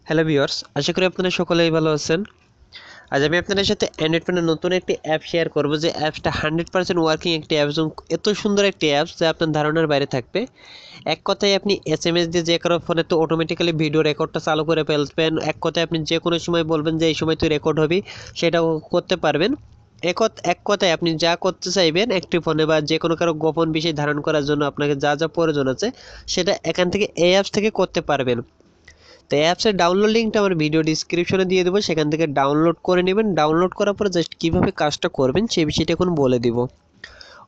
Hello viewers, আশা করি আপনারা সকলেই ভালো আছেন। আজ আমি আপনাদের সাথে অ্যান্ড্রয়েড ফোনের নতুন একটি অ্যাপ শেয়ার করব, যে অ্যাপসটা 100% ওয়ার্কিং একটি অ্যাপস এবং এত সুন্দর একটি অ্যাপস যা আপনার ধারণার বাইরে থাকবে। এক কথায় আপনি এসএমএস দিয়ে যে কারো ফোনে তো অটোমেটিক্যালি ভিডিও রেকর্ডটা চালু করে ফেলবেন। এক কথায় আপনি যে কোনো সময় বলবেন যে এই সময় তুই রেকর্ড হবি, সেটাও করতে পারবেন। এক কথায় আপনি যা করতে চাইবেন একটি ফোনে বা যে কোনো কারো গোপন বিষয় ধারণ করার জন্য আপনাকে যা যা প্রয়োজন আছে সেটা এখান থেকে এই অ্যাপস থেকে করতে পারবেন। তো অ্যাপসের ডাউনলোড লিঙ্কটা আমার ভিডিও ডিসক্রিপশনে দিয়ে দেবো, সেখান থেকে ডাউনলোড করে নেবেন। ডাউনলোড করার পরে জাস্ট কীভাবে কাজটা করবেন সেই বিষয়টা এখন বলে দিব।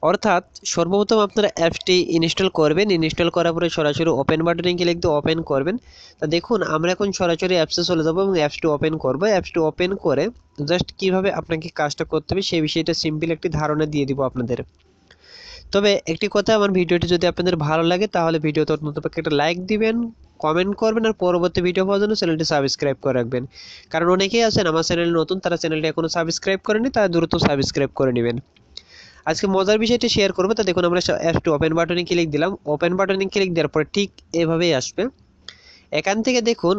অর্থাৎ সর্বপ্রথম আপনারা অ্যাপসটি ইনস্টল করবেন। ইনস্টল করার পরে সরাসরি ওপেন বাটনে ক্লিক দিয়ে ওপেন করবেন। তা দেখুন আমরা এখন সরাসরি অ্যাপসে চলে যাব এবং অ্যাপসটি ওপেন করব। অ্যাপসটি ওপেন করে জাস্ট কীভাবে আপনাকে কাজটা করতে হবে সেই বিষয়টা সিম্পল একটি ধারণা দিয়ে দিব আপনাদের। তবে একটি কথা, আমার ভিডিওটি যদি আপনাদের ভালো লাগে তাহলে ভিডিওতে অন্ততপক্ষে একটা লাইক দিবেন, কমেন্ট করবেন, আর পরবর্তী ভিডিও পাওয়ার জন্য চ্যানেলটি সাবস্ক্রাইব করে রাখবেন। কারণ অনেকেই আছেন আমার চ্যানেল নতুন, তারা চ্যানেলটি এখনও সাবস্ক্রাইব করেনি, তারা দ্রুত সাবস্ক্রাইব করে নেবেন। আজকে মজার বিষয়টি শেয়ার করবো। তা দেখুন আমরা অ্যাপসটি ওপেন বাটনে ক্লিক দিলাম। ওপেন বাটনে ক্লিক দেওয়ার পরে ঠিক এভাবেই আসবে। এখান থেকে দেখুন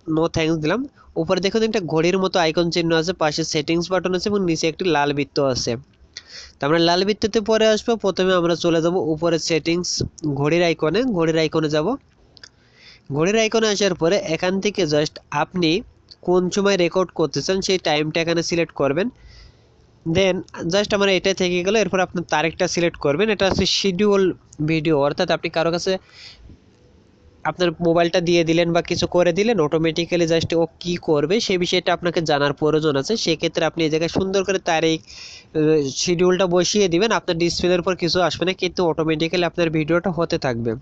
নো থ্যাঙ্কস দিলাম। উপরে দেখুন একটা ঘড়ির মতো আইকন চিহ্ন আছে, পাশে সেটিংস বাটন আছে এবং নিচে একটি লাল বৃত্ত আছে। তো আমরা লাল বৃত্ততে পরে আসবো। প্রথমে আমরা চলে যাব উপরে সেটিংস, ঘড়ির আইকনে যাব। ঘড়ির আইকনে আসার পরে এখান থেকে জাস্ট আপনি কোন সময় রেকর্ড করতে চান সেই টাইমটা এখানে সিলেক্ট করবেন। দেন জাস্ট আমার এটা থেকে গেল। এরপর আপনার তারিখটা সিলেক্ট করবেন। এটা হচ্ছে শিডিউল ভিডিও, অর্থাৎ আপনি কারো কাছে আপনার মোবাইলটা দিয়ে দিলেন বা কিছু করে দিলেন, অটোমেটিক্যালি জাস্ট ও কী করবে সেই বিষয়টা আপনাকে জানার প্রয়োজন আছে। সেক্ষেত্রে আপনি এই জায়গায় সুন্দর করে তারিখ শিডিউলটা বসিয়ে দিবেন। আপনার ডিসপ্লের উপর কিছু আসবে না, কিন্তু অটোমেটিক্যালি আপনার ভিডিওটা হতে থাকবে।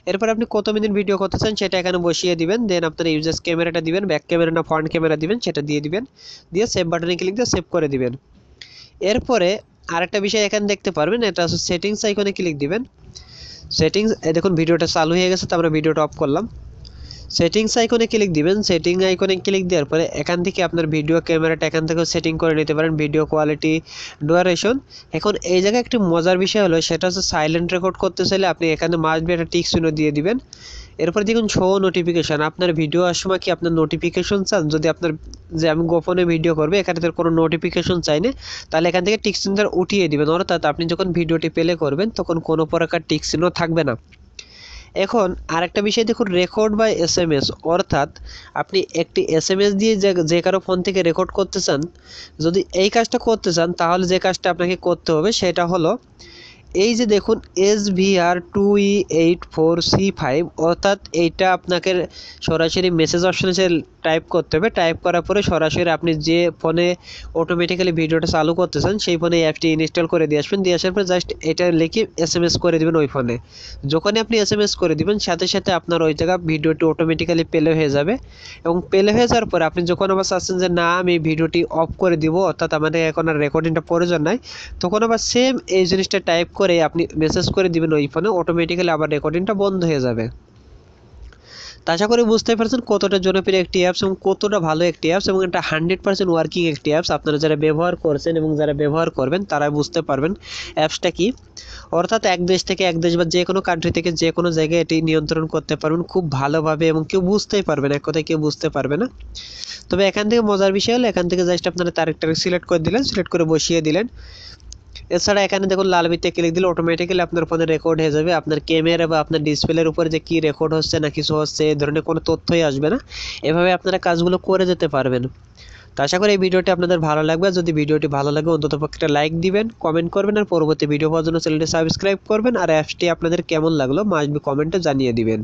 এরপর আপনি কত মিনিট ভিডিও করতে চান সেটা এখানে বসিয়ে দিবেন। দেন আপনার ইউজার্স ক্যামেরাটা দিবেন, ব্যাক ক্যামেরা না ফ্রন্ট ক্যামেরা দিবেন সেটা দিয়ে দিবেন। দিয়ে সেভ বাটনে ক্লিক দিয়ে সেভ করে দিবেন। এরপরে আরেকটা বিষয় এখানে দেখতে পারবেন, এটা হচ্ছে সেটিংস আইকনে ক্লিক দিবেন। সেটিংস দেখুন ভিডিওটা চালু হয়ে গেছে, তো আমরা ভিডিওটা অফ করলাম। সেটিংস আইকনে ক্লিক দিবেন। সেটিং আইকনে ক্লিক দেওয়ার পরে এখান থেকে আপনার ভিডিও ক্যামেরাটা এখান থেকেও সেটিং করে নিতে পারেন, ভিডিও কোয়ালিটি, ডুয়ারেশন। এখন এই জায়গায় একটি মজার বিষয় হলো, সেটা হচ্ছে সাইলেন্ট রেকর্ড করতে চাইলে আপনি এখানে মাস্ট বি একটা টিক চিহ্ন দিয়ে দিবেন। এরপর দেখুন শো নোটিফিকেশান, আপনার ভিডিও আসার সময় কি আপনার নোটিফিকেশন চান? যদি আপনার যে আমি গোপনে ভিডিও করবে এখানে তো কোনো নোটিফিকেশন চাই না, তাহলে এখান থেকে টিক চিহ্নটা উঠিয়ে দিবেন। অর্থাৎ আপনি যখন ভিডিওটি প্লে করবেন তখন কোনো প্রকার টিক চিহ্ন থাকবে না। এখন আরেকটা বিষয় দেখুন, রেকর্ড বাই এসএমএস, অর্থাৎ আপনি একটি এসএমএস দিয়ে যে কারো ফোন থেকে রেকর্ড করতে চান, যদি এই কাজটা করতে চান তাহলে যে কাজটা আপনাকে করতে হবে সেটা হলো এই যে দেখুন SVR2E84C5, অর্থাৎ এইটা আপনাকে সরাসরি মেসেজ অপশনে টাইপ করতে হবে। টাইপ করার পরে সরাসরি আপনি যে ফোনে অটোমেটিক্যালি ভিডিওটা চালু করতে চান সেই ফোনে অ্যাপটি ইনস্টল করে দিয়ে আসবেন। দিয়ে আসার পরে জাস্ট এটা লিখে এসএমএস করে দেবেন ওই ফোনে। যখনই আপনি এসএমএস করে দিবেন সাথে সাথে আপনার ওই জায়গা ভিডিওটি অটোমেটিক্যালি প্লে হয়ে যাবে। এবং প্লে হয়ে যাওয়ার পরে আপনি যখন আবার চাচ্ছেন যে না আমি ভিডিওটি অফ করে দিব, অর্থাৎ আমাদের এখন আর রেকর্ডিংটা প্রয়োজন নাই, তখন আবার সেম এই জিনিসটা টাইপ করে আপনি মেসেজ করে দিবেন ওই ফোনে, অটোমেটিক্যালি আবার রেকর্ডিংটা বন্ধ হয়ে যাবে। তা আশা করি বুঝতে পারছেন কতটা জনপ্রিয় একটি অ্যাপস এবং কতটা ভালো একটি অ্যাপস, এবং এটা 100% ওয়ার্কিং একটি অ্যাপস। আপনারা যারা ব্যবহার করছেন এবং যারা ব্যবহার করবেন তারা বুঝতে পারবেন অ্যাপসটা কি। অর্থাৎ এক দেশ থেকে এক দেশ বা যে কোনো কান্ট্রি থেকে যে কোনো জায়গায় এটি নিয়ন্ত্রণ করতে পারবেন খুব ভালোভাবে, এবং কেউ বুঝতেই পারবে না, এক কথায় কেউ বুঝতে পারবে না। তবে এখান থেকে মজার বিষয় হলো, এখান থেকে জাস্ট আপনারা তারিখটা সিলেক্ট করে দিলেন, সিলেক্ট করে বসিয়ে দিলেন। এছাড়া এখানে দেখুন লাল বৃত্তে ক্লিক দিলে অটোমেটিক্যালি আপনার ফোনে রেকর্ড হয়ে যাবে। আপনার ক্যামেরা বা আপনার ডিসপ্লের উপরে যে কি রেকর্ড হচ্ছে না কিছু হচ্ছে এই ধরনের কোনো তথ্যই আসবে না। এভাবে আপনারা কাজগুলো করে যেতে পারবেন। তো আশা করি এই ভিডিওটি আপনাদের ভালো লাগবে। যদি ভিডিওটি ভালো লাগে অন্ততপক্ষে একটা লাইক দিবেন, কমেন্ট করবেন, আর পরবর্তী ভিডিও পাওয়ার জন্য চ্যানেলটি সাবস্ক্রাইব করবেন। আর অ্যাপসটি আপনাদের কেমন লাগলো মাস্ট বি কমেন্টে জানিয়ে দিবেন।